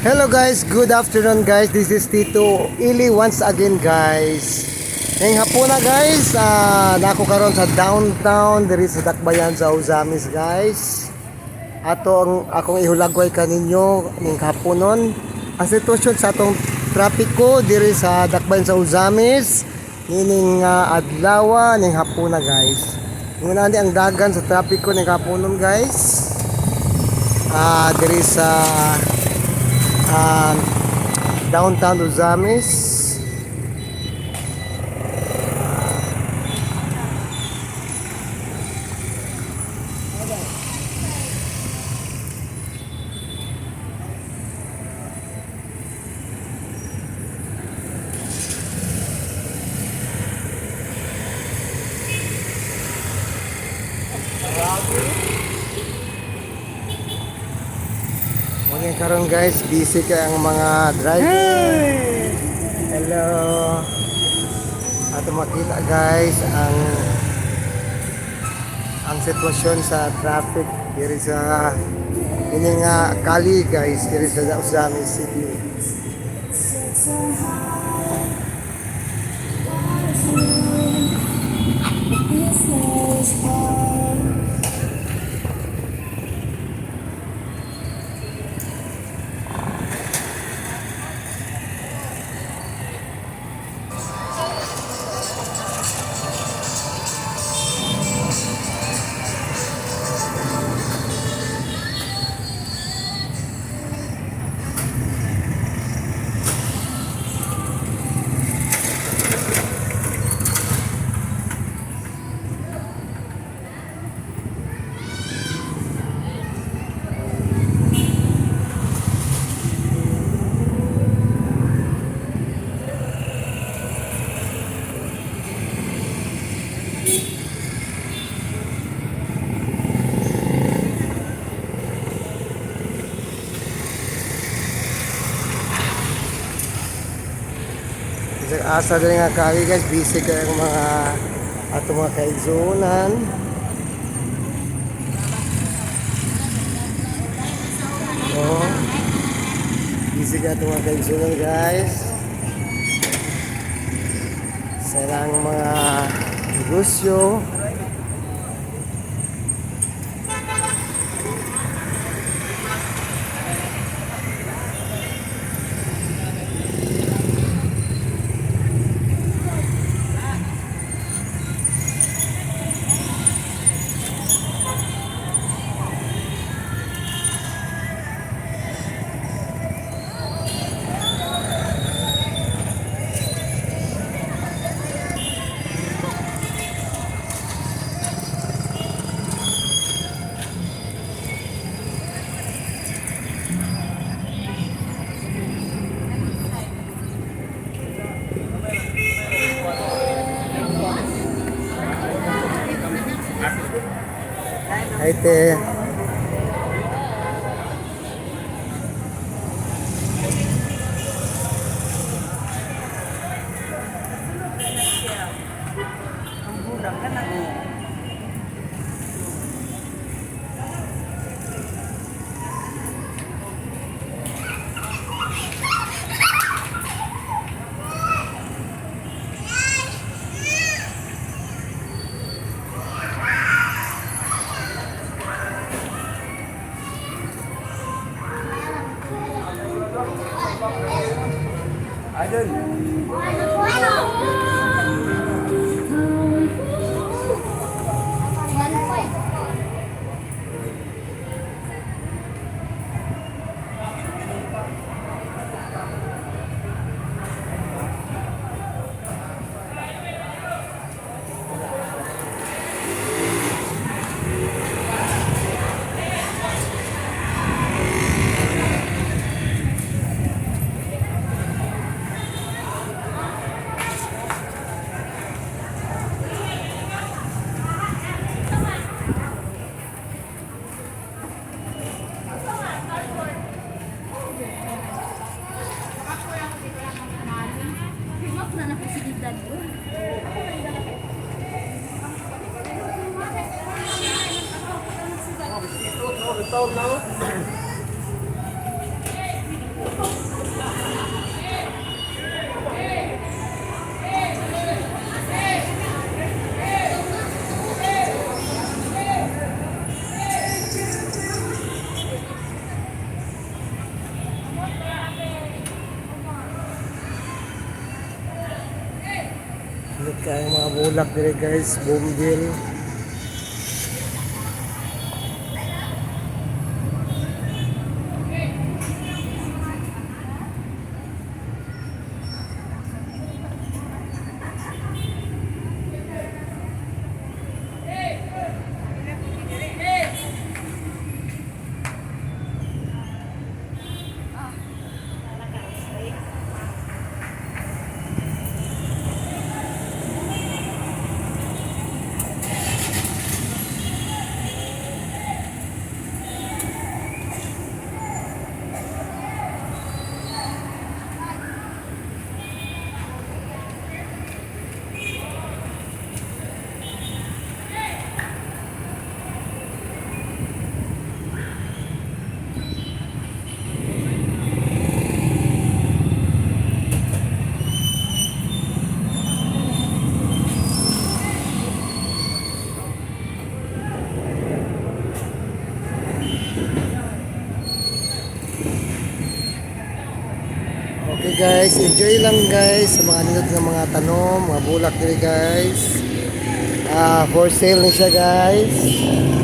Hello guys, good afternoon guys. This is Tito Ili once again guys. Ngayong hapon na guys, nako karon sa downtown diri sa Dakbayan sa Uzamis guys. Ato ang akong ihulagway kaninyo ning haponon. Ang sitwasyon sa atong trapiko diri sa Dakbayan sa Uzamis nining adlaw ning hapon na guys. Nguna ni ang dagan sa trapiko ning haponon guys. Diri sa downtown Uzamis. Ngayon karon guys, busy kay ang mga driver. Hello. Ato makita guys ang sitwasyon sa traffic diri sa ining kali guys diri sa Uzamis City. Asa din nga kali guys, busy kay ang mga ato mga kaigsunan. Busy ka ato mga kaigsunan guys. Sa ilang mga negosyo. Ay te. Idol. Kaya mga bulak dire guys, bumbil. Okay guys, enjoy lang guys sa mga nindot nga mga tanom, mga bulak diri guys. For sale ni siya guys.